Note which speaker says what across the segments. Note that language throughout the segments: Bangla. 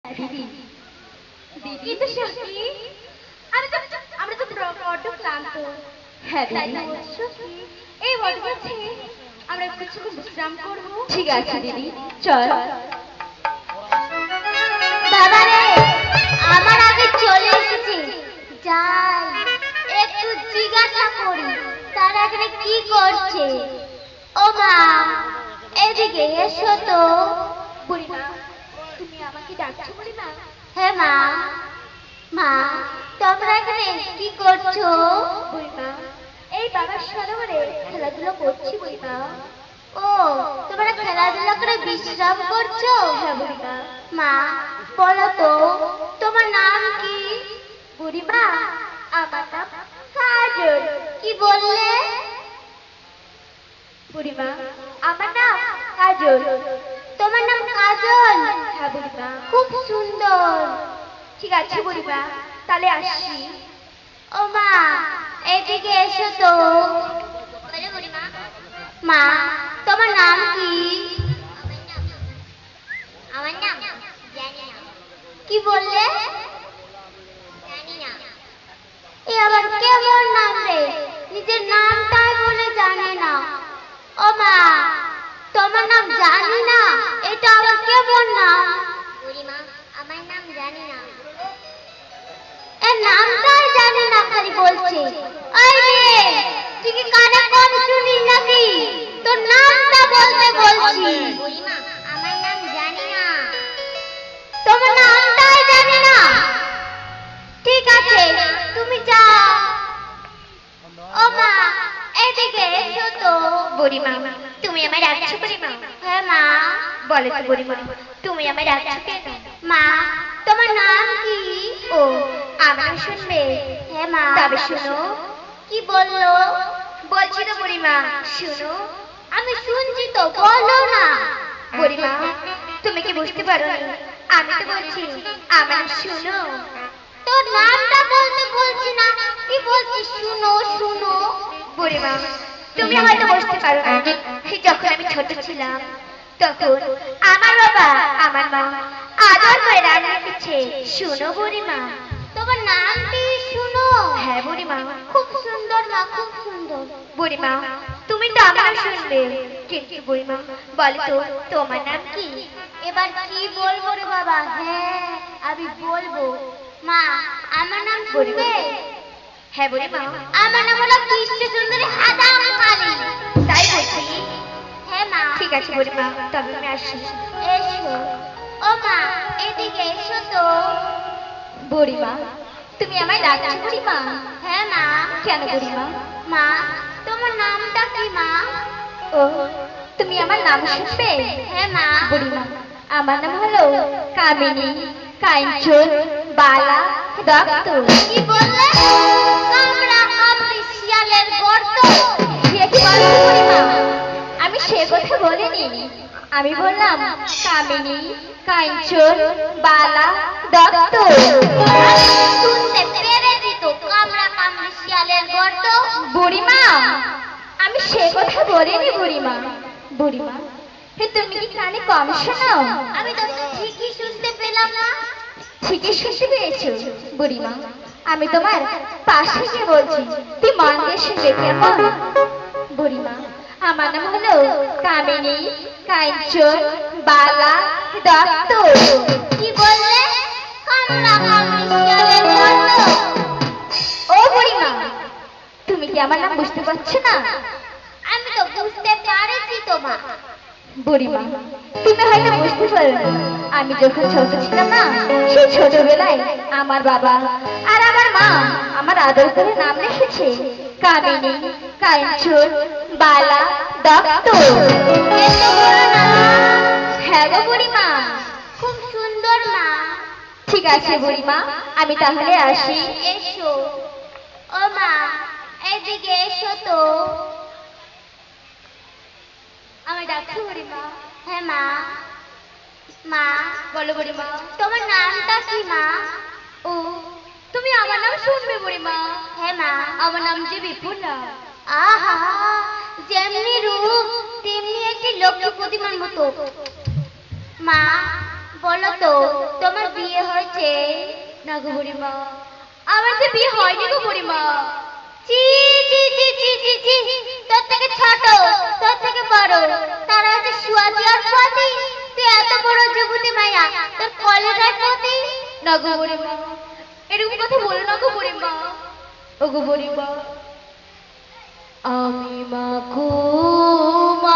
Speaker 1: দিদি দিদি তো সখী আমরা তো বড্ড ক্লান্ত। হ্যাঁ দিদি সখী এই বড় গাছে আমরা কিছুক্ষণ বিশ্রাম করব। ঠিক আছে দিদি চল।
Speaker 2: বাবা রে আমার আগে চলে এসেছে, যাই একটু জিজ্ঞাসা করি তারা এখানে কি করছে। ও মা এদিকে এসো তো।
Speaker 1: বুড়িমা তুমি আমাকে ডাকছো বুড়িমা?
Speaker 2: হ্যাঁ মা। মা তোমরা এখানে কি করছো?
Speaker 1: বুড়িমা এই বাবার সরোবরে খেলাধুলো করছি বুড়িমা।
Speaker 2: ও তোমরা খেলাধুলা করে বিশ্রাম করছো?
Speaker 1: হ্যাঁ বুড়িমা।
Speaker 2: মা বলো তো তোমার নাম কি?
Speaker 1: বুড়িমা আমার নাম কাজল।
Speaker 2: কি বললে?
Speaker 1: বুড়িমা আমার নাম কাজল।
Speaker 2: তোমার নাম কাজল?
Speaker 1: হ্যাঁ বুড়িমা।
Speaker 2: খুব সুন্দর।
Speaker 1: ঠিক আছে বুড়িমা তাহলে আসি।
Speaker 2: ও মা এদিকে এসো তো। মা তোমার নাম কি? আমার নাম জানি না। কি বললে? জানি না। এ আবার কেমন নাম রে, নিজের নামটাই বলে জানে না। ও মা তোমার নাম জানি না, এটা আবার কেমন নাম? বুড়িমা আমার নাম জানি না। এর নামটাই জানি না খালি বলছে। এই রে তুই কি কানে কম শুনিস নাকি? তোর নামটা বলতে বলছি। বুড়িমা আমার নাম জানি না। তোমার নামটাই জানি না? ঠিক আছে তুমি যাও। ও মা এদিকে এসো তো।
Speaker 1: বুড়িমা তুমি আমায় ডাকছো বুড়িমা?
Speaker 2: হ্যাঁ মা।
Speaker 1: বলো তো বুড়িমা তুমি আমায় ডাকছো কেন?
Speaker 2: মা তোমার নাম কি?
Speaker 1: ও আমার শুনবে?
Speaker 2: হ্যাঁ মা।
Speaker 1: তবে শুনো।
Speaker 2: কি বললো?
Speaker 1: বলছি তো বুড়িমা শুনো।
Speaker 2: আমি শুনছি তো, বলো না।
Speaker 1: বুড়িমা তুমি কি বুঝতে পারো? আমি তো বলছি আমার শুনো।
Speaker 2: তোর নামটা বলতে বলছি না, কি বলছিস? শুনো শুনো।
Speaker 1: বুড়িমা তুমি হয়তো বুঝতে পারো না, যখন আমি ছোট ছিলাম তখন আমার বাবা আমার মা আদর করে রান্না রেখেছে। শুনো বুড়িমা।
Speaker 2: তোমার নামটি শুনো।
Speaker 1: হ্যাঁ বুড়িমা।
Speaker 2: খুব সুন্দর মা, খুব সুন্দর।
Speaker 1: বুড়িমা তুমি তো আমার শুনবে, কিন্তু বুড়িমা বলো তো তোমার নাম কি?
Speaker 2: এবার কি বলবো রে বাবা? হ্যাঁ আমি বলবো। মা আমার নাম শুনবে?
Speaker 1: হ্যাঁ বুড়িমা।
Speaker 2: আমার নাম হলো কৃষ্ণ সুন্দরী হাদাম কালী।
Speaker 1: তাই বলছি?
Speaker 2: হ্যাঁ মা।
Speaker 1: ঠিক আছে বুড়িমা তবে আমি আসি।
Speaker 2: এসো। ও মা এদিকে এসো তো।
Speaker 1: বুড়িমা তুমি আমায় ডাকছো বুড়িমা?
Speaker 2: হ্যাঁ মা।
Speaker 1: কেন বুড়িমা?
Speaker 2: মা তোমার নামটা কি মা?
Speaker 1: ও তুমি আমার নাম শুনবে?
Speaker 2: হ্যাঁ মা।
Speaker 1: বুড়িমা আমার নাম হলো কামিনী কাঞ্চন বালা দত্ত।
Speaker 2: কি বললে? কামড়া কামড়ি শিয়ালের গর্ত।
Speaker 1: সে কি বলছো বুড়িমা? আমি সে কথা বলিনি। আমি বললাম কামিনী কাঞ্চন বালা দত্ত।
Speaker 2: শুনতে পেরেছি তো, কামড়া কামড়ি শিয়ালের গর্ত।
Speaker 1: বুড়িমা আমি সে কথা বলিনি বুড়িমা। বুড়িমা হে তুমি কি কানে কম শোনো?
Speaker 2: আমি তো ঠিকই শুনতে পেলাম না।
Speaker 1: ঠিকই শুনতে পেয়েছো বুড়িমা। আমি তোমার পাশে গিয়ে বলছি, তুই মন দিয়ে শুনবে কেমন? বুড়িমা আমার নাম হলো কামিনী কাঞ্চন বালা দত্ত।
Speaker 2: কি বললে? কামড়া কামড়ি শিয়ালের গর্ত।
Speaker 1: ও বুড়িমা তুমি কি আমার নাম বুঝতে পারছো না?
Speaker 2: আমি তো বুঝতে পারছি তো মা।
Speaker 1: বুড়িমা তুমি হয়তো বুঝতে পারো না, আমি যখন ছোট ছিলাম না, সেই ছোটবেলায় আমার বাবা আর আমার মা আমার আদর করে নাম রেখেছে কামিনী কাঞ্চন বালা দত্ত।
Speaker 2: এত বড় নাম।
Speaker 1: হ্যাঁ গো বুড়িমা।
Speaker 2: খুব সুন্দর মা।
Speaker 1: ঠিক আছে বুড়িমা আমি তাহলে আসি।
Speaker 2: এসো। ও মা এদিকে এসো তো।
Speaker 1: আমি ডাকছি বুড়িমা?
Speaker 2: হ্যাঁ মা। মা
Speaker 1: বলো বুড়িমা।
Speaker 2: তোমার নামটা কি মা?
Speaker 1: ও তুমি আমার নাম শুনবে বুড়িমা?
Speaker 2: হ্যাঁ মা।
Speaker 1: আমার নাম যে বিপুলা।
Speaker 2: আহা যেমনি রূপ তেমনি একটি লক্ষ্মী প্রতিমার মতো। মা বলো তো তোমার বিয়ে হয়েছে?
Speaker 1: না গো বুড়িমা, আমার যে বিয়ে হয়নি গো বুড়িমা।
Speaker 2: চি চি চি চি চি চি, তোর থেকে ছোট, তোর থেকে বড়, তারা হচ্ছে সুয়াতি আর ফুয়াতি, তুই এত বড় যুবতী মাইয়া, তোর কলেজায় পতি।
Speaker 1: না গো বুড়িমা, এরকম কথা বলো না গো বুড়িমা। ও গো বুড়িমা, আমি মা কুমারী,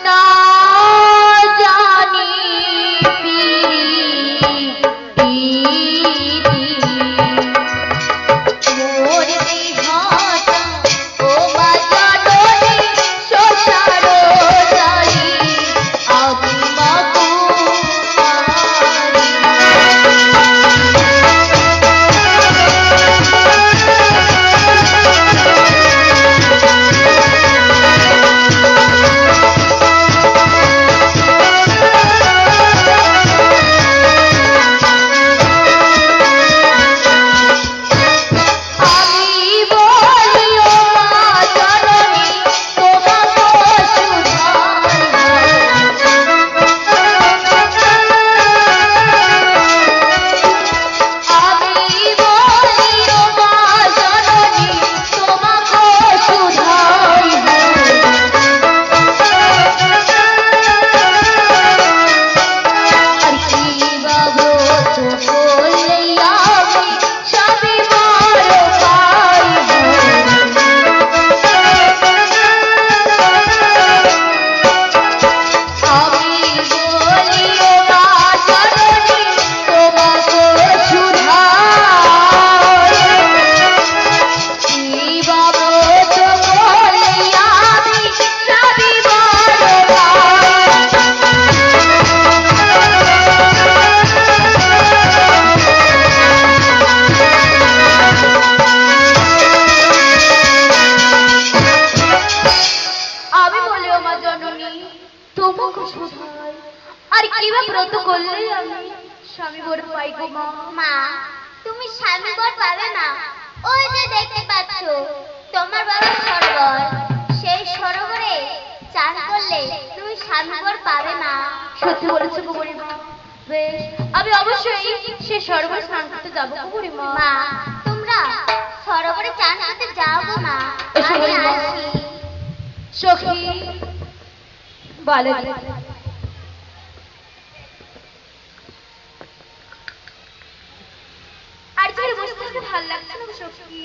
Speaker 1: না জানি প্রীতি, মোর বিহাটা ও মা জননী সংসার জানি, আমি মা কুমারী। আমি বলি ও মা জননী তোমাকে আমি বলি ও মা জননী তোমাকে শুধাই, আর কি বাবু তো বললে আমি সবই বড় পাই। আমি বলি ও মা জননী তোমাকে শুধাই, কি বাবু তো বললে আমি সবই বড় পাই। আমি বলি ও মা জননী তোমাকে শুধাই, আর কিভাবে ব্রত করলে আমি স্বামী বর পাই গো মা।
Speaker 2: মা, তুমি স্বামী বর পাবে না, ওই যে দেখতে পাচ্ছ তোমার বাবার সরোবর, সেই সরোবরে চান করলে তুমি স্বামী বর পাবে না।
Speaker 1: সত্যি বলেছো গো বুড়িমা, বেশ আমি অবশ্যই সে সরোবর স্নান করতে যাবো গো বুড়িমা।
Speaker 2: মা, তোমরা সরোবরে চান করতে যাও গো মা,
Speaker 1: এসো
Speaker 2: আমি
Speaker 1: বুড়িমা।
Speaker 2: আসি।
Speaker 1: সখী বলো, আর ছেড়ে বসে থাকতে ভালো লাগছে না গো সখী।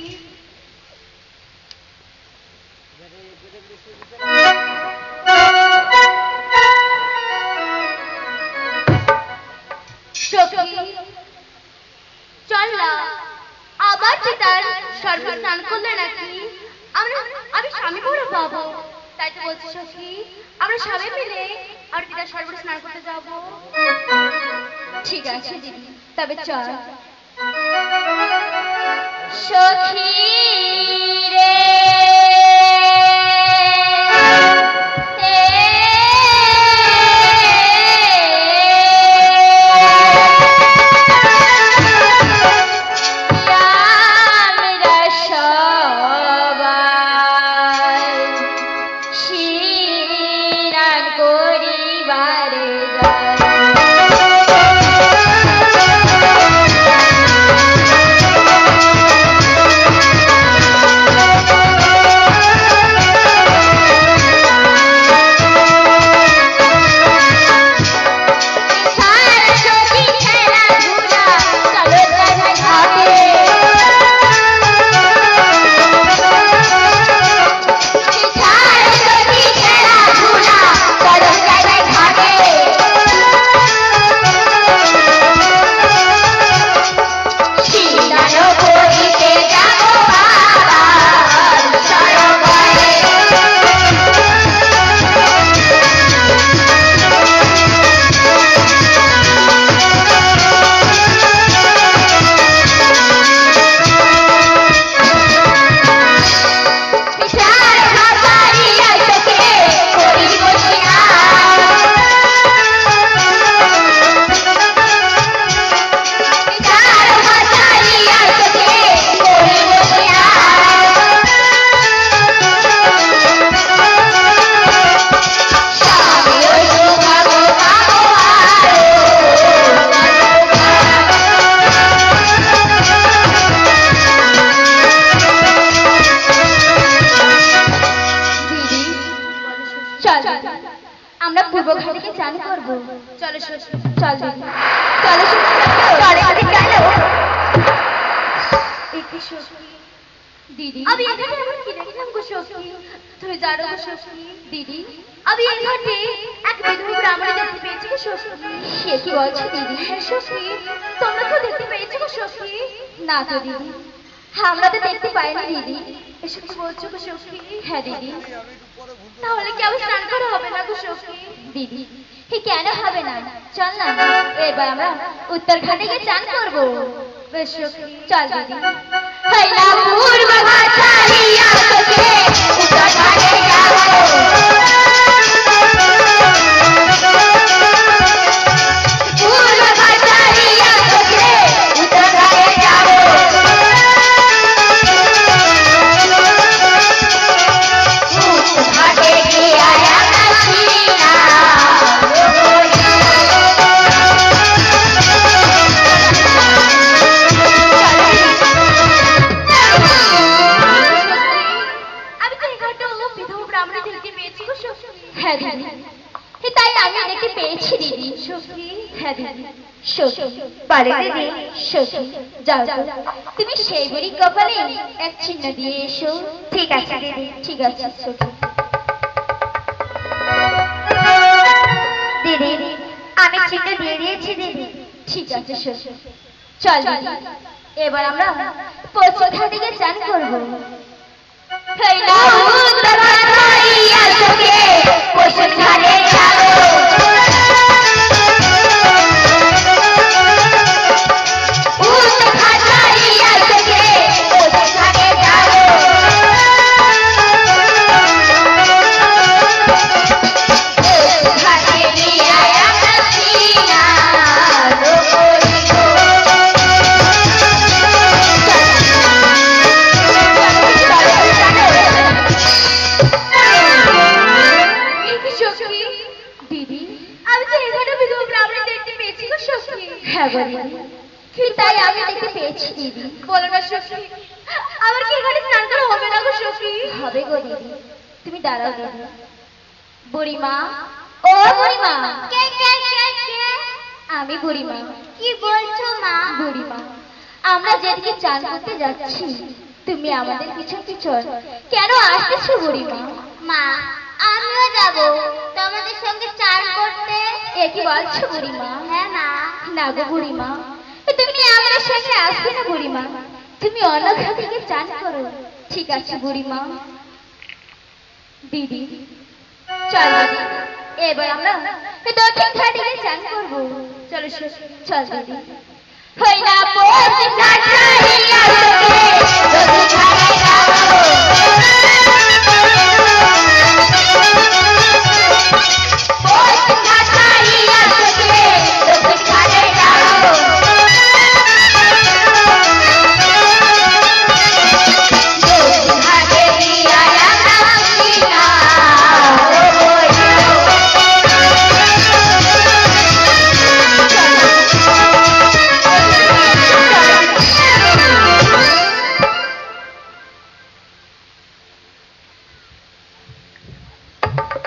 Speaker 1: সখী চল না, আবার পিতার সর্ব স্নান করলে নাকি আমি স্বামী বড় পাবো, তাই তো বলছি সখী আমরা সবাই মিলে আর পিতার সর্ব স্নান করতে যাবো। ঠিক আছে দিদি, তবে চল। সখী রে আমরা সবাই স্নান করিবারে যাই। শ্বশুর চল দিদি চলো শ্বশুর চলে দিদি চলো একটু শ্বশুর দিদি আমি এখানে আমার কি দেখলাম গো শ্বশুর তুমি জানো গো শ্বশুর দিদি আমি এই ঘাটে এক বিধবা ব্রাহ্মণী দেখতে পেয়েছি গো শ্বশুর সে কি বলছো দিদি হ্যাঁ শ্বশুর তোমরা কেউ দেখতে পেয়েছো গো শ্বশুর না তো দিদি আমরা তো দেখতে পাইনি দিদি এসব কি বলছো গো শ্বশুর হ্যাঁ দিদি তাহলে কি আবার স্নান করা হবে না গো শ্বশুর দিদি হে কেন হবে না চল না এবার আমরা উত্তর ঘাটে গিয়ে চান করবো বেশ শ্বশুর চল দিদি হইলা পূর্ব ঘাট ছাড়িয়া তোকে উত্তর ঘাটে যাবো পূর্ব ঘাট ছাড়িয়া তোকে উত্তর ঘাটে যাবো উত্তর ঘাটে গিয়ে আয়া কাশিনা হ্যাঁ দিদি তাই আমি দেখতে পেয়েছি দিদি সখী হ্যাঁ দিদি সখী পারে দিদি সখী যাও যাও তুমি সেই বুড়ি কপালে এক চিহ্ন দিয়ে এসো ঠিক আছে দিদি ঠিক আছে সখী দিদি আমি চিহ্ন দিয়ে দিয়েছি দিদি ঠিক আছে সখী চল দিদি এবার আমরা পশ্চিম ঘাটে গিয়ে চান করবো হইলা উত্তর ঘাট ছাড়িয়া তোকে পশ্চিম ঘাটে যাবো উত্তর ঘাট ছাড়িয়া তোকে পশ্চিম ঘাটে যাবো পশ্চিম ঘাটে গিয়ে আয়া কাশিনা দিদি আমি তো এখানে বিধবা ব্রাহ্মণী দেখতে পেয়েছি গো সখী হ্যাঁ গো দিদি তাই আমি দেখতে পেয়েছি দিদি বলো না সখী আবার কি এখানে স্নান করা হবে না গো সখী হবে গো দিদি তুমি দাঁড়াও দিদি বুড়িমা ও বুড়িমা
Speaker 2: কে কে কে কে
Speaker 1: আমি বুড়িমা
Speaker 2: কি বলছো মা
Speaker 1: বুড়িমা আমরা যেদিকে চান করতে যাচ্ছি তুমি আমাদের পিছন পিছন কেন আসতেছো বুড়িমা
Speaker 2: মা আমিও যাব তোমাদের সঙ্গে চান করতে
Speaker 1: এ কি বলছো বুড়িমা
Speaker 2: হ্যাঁ মা
Speaker 1: না গো বুড়িমা তুমি আমাদের সঙ্গে আসবে না বুড়িমা তুমি অন্য ঘাটে গিয়ে চান করো ঠিক আছে বুড়িমা দিদি চল দিদি এবার আমরা দক্ষিণ ঘাটে গিয়ে চান করবো চলো চল দিদি হইলা